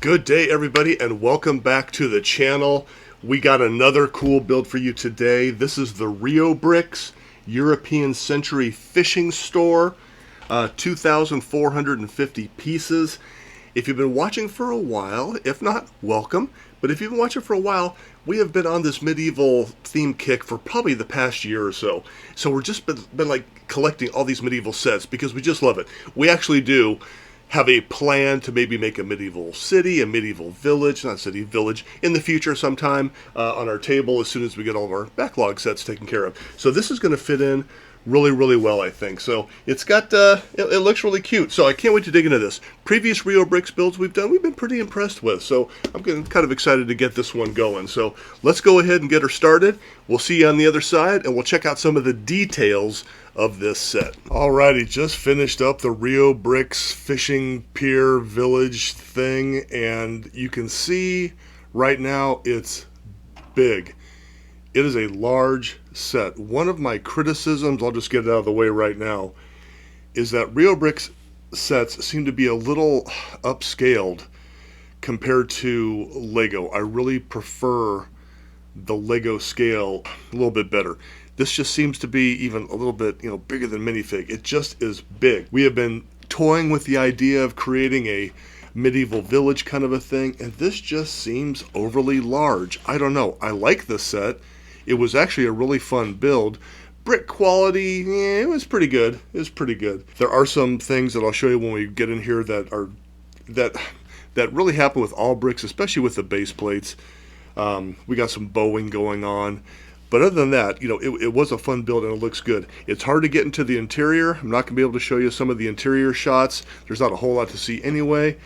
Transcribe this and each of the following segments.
Good day, everybody, and welcome back to the channel. We got another cool build for you today. This is the Reobrix European Century Fishing Store, 2,450 pieces. If you've been watching for a while, if not, welcome. But if you've been watching for a while, we have been on this medieval theme kick for probably the past year or so. So we're just been like collecting all these medieval sets because we just love it. We actually do have a plan to maybe make a medieval city, a medieval village, not city, village, in the future sometime on our table as soon as we get all of our backlog sets taken care of. So this is going to fit in really, really well, I think. So it's got, it looks really cute. So I can't wait to dig into this. Previous Reobrix builds we've done, we've been pretty impressed with. So I'm kind of excited to get this one going. So let's go ahead and get her started. We'll see you on the other side, and we'll check out some of the details of this set. Alrighty, just finished up the Reobrix Fishing Pier Village thing, and you can see right now it's big. It is a large set. One of my criticisms, I'll just get it out of the way right now, is that Reobrix sets seem to be a little upscaled compared to Lego. I really prefer the Lego scale a little bit better. This just seems to be even a little bit, bigger than minifig. It just is big. We have been toying with the idea of creating a medieval village kind of a thing, and this just seems overly large. I don't know. I like this set. It was actually a really fun build. Brick quality, it was pretty good. It was pretty good. There are some things that I'll show you when we get in here that really happen with all bricks, especially with the base plates. We got some bowing going on. But other than that, it was a fun build and it looks good. It's hard to get into the interior. I'm not going to be able to show you some of the interior shots. There's not a whole lot to see anyway.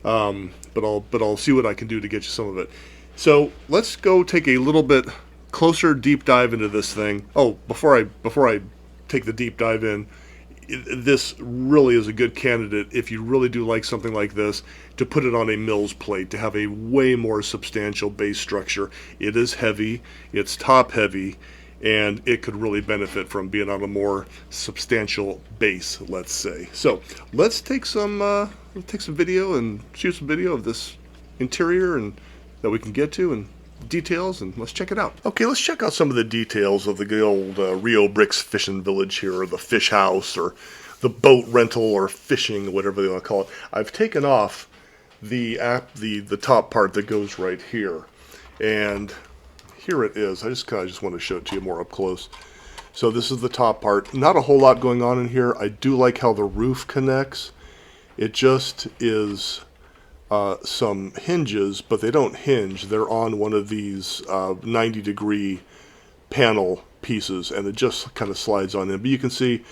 But I'll see what I can do to get you some of it. So let's go take a little bit closer deep dive into this thing. Oh, before I take the deep dive in, this really is a good candidate if you really do like something like this to put it on a mill's plate to have a way more substantial base structure. It is heavy, it's top heavy, and it could really benefit from being on a more substantial base, let's say. So let's take some video and shoot some video of this interior and that we can get to and details, and let's check it out. Okay, let's check out some of the details of the good old Reobrix fishing village here, or the fish house, or the boat rental, or fishing, whatever they want to call it. I've taken off the top part that goes right here, and here it is. I just want to show it to you more up close. So this is the top part. Not a whole lot going on in here. I do like how the roof connects. It just is some hinges, but they don't hinge. They're on one of these 90-degree panel pieces, and it just kind of slides on in. But you can see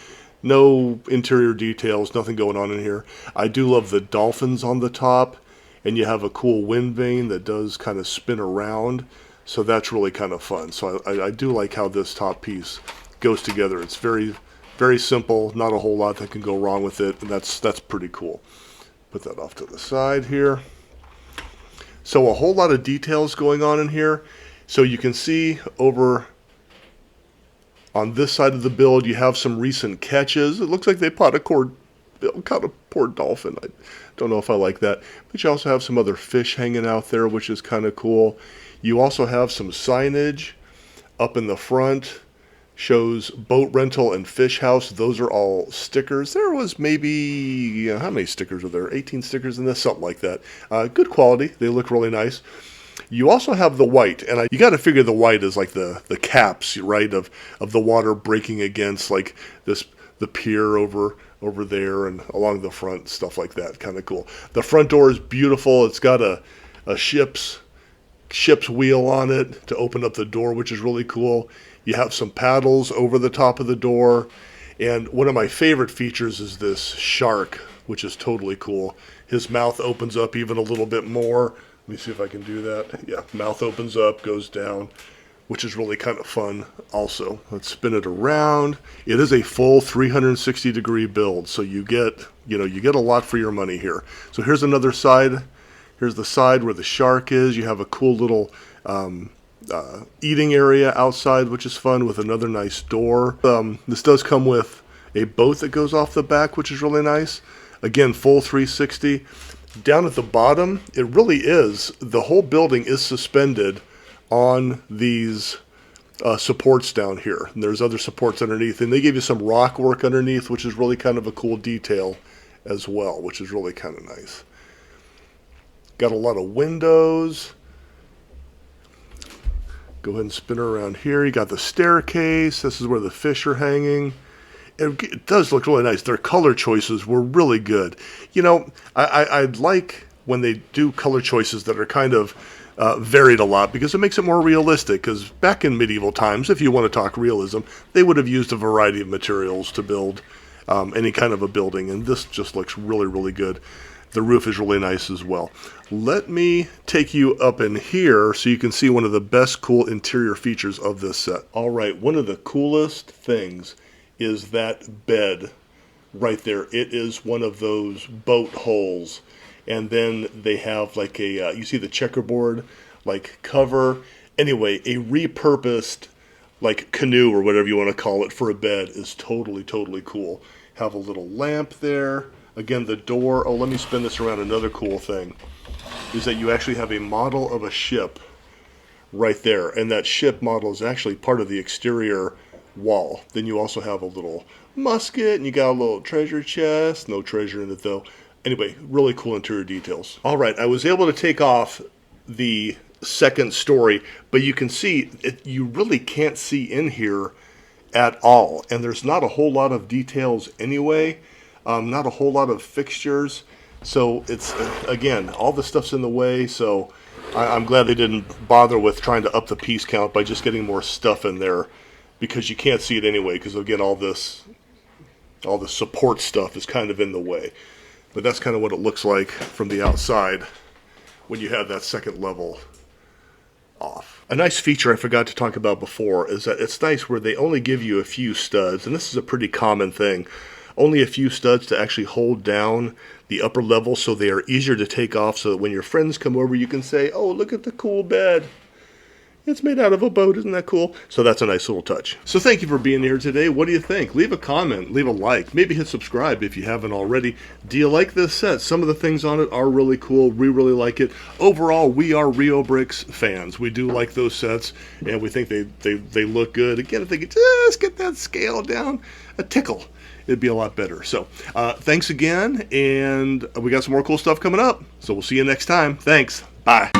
no interior details, nothing going on in here. I do love the dolphins on the top, and you have a cool wind vane that does kind of spin around, so that's really kind of fun. So I do like how this top piece goes together. It's very, very simple, not a whole lot that can go wrong with it, and that's pretty cool. Put that off to the side here. So a whole lot of details going on in here. So you can see over on this side of the build, you have some recent catches. It looks like they caught a poor dolphin. I don't know if I like that. But you also have some other fish hanging out there, which is kind of cool. You also have some signage up in the front. Shows boat rental and fish house. Those are all stickers. There was maybe, how many stickers are there? 18 stickers in this, something like that. Good quality. They look really nice. You also have the white, and you got to figure the white is like the caps, right, of the water breaking against like the pier over there and along the front, stuff like that. Kind of cool. The front door is beautiful. It's got a ship's wheel on it to open up the door, which is really cool. You have some paddles over the top of the door, and one of my favorite features is this shark, which is totally cool. His mouth opens up even a little bit more. Let me see if I can do that. Yeah, mouth opens up, goes down, which is really kind of fun also. Let's spin it around. It is a full 360-degree build, so you get a lot for your money here. So here's another side. Here's the side where the shark is. You have a cool little eating area outside, which is fun, with another nice door. This does come with a boat that goes off the back, which is really nice. Again, full 360. down at the bottom, it really is, the whole building is suspended on these supports down here. And there's other supports underneath, and they give you some rock work underneath, which is really kind of a cool detail as well, which is really kind of nice. Got a lot of windows. Go ahead and spin her around here. You got the staircase. This is where the fish are hanging. It does look really nice. Their color choices were really good. You know, I'd like when they do color choices that are kind of varied a lot, because it makes it more realistic. Because back in medieval times, if you want to talk realism, they would have used a variety of materials to build any kind of a building. And this just looks really, really good. The roof is really nice as well. Let me take you up in here so you can see one of the best cool interior features of this set. All right, one of the coolest things is that bed right there. It is one of those boat holes. And then they have like a, you see the checkerboard, like cover. Anyway, a repurposed like canoe or whatever you want to call it for a bed is totally, totally cool. Have a little lamp there. Again, the door, oh, let me spin this around. Another cool thing is that you actually have a model of a ship right there. And that ship model is actually part of the exterior wall. Then you also have a little musket, and you got a little treasure chest. No treasure in it, though. Anyway, really cool interior details. All right, I was able to take off the second story, but you can see, you really can't see in here at all. And there's not a whole lot of details anyway. Not a whole lot of fixtures, so it's, again, all the stuff's in the way, so I'm glad they didn't bother with trying to up the piece count by just getting more stuff in there, because you can't see it anyway, because again, all the support stuff is kind of in the way. But that's kind of what it looks like from the outside when you have that second level off. A nice feature I forgot to talk about before is that it's nice where they only give you a few studs, and this is a pretty common thing. Only a few studs to actually hold down the upper level, so they are easier to take off, so that when your friends come over, you can say, oh, look at the cool bed. It's made out of a boat, isn't that cool? So that's a nice little touch. So thank you for being here today. What do you think? Leave a comment, leave a like, maybe hit subscribe if you haven't already. Do you like this set? Some of the things on it are really cool. We really like it. Overall, we are Reobrix fans. We do like those sets, and we think they look good. Again, if they could just get that scale down a tickle, it'd be a lot better. So thanks again, and we got some more cool stuff coming up. So we'll see you next time. Thanks. Bye.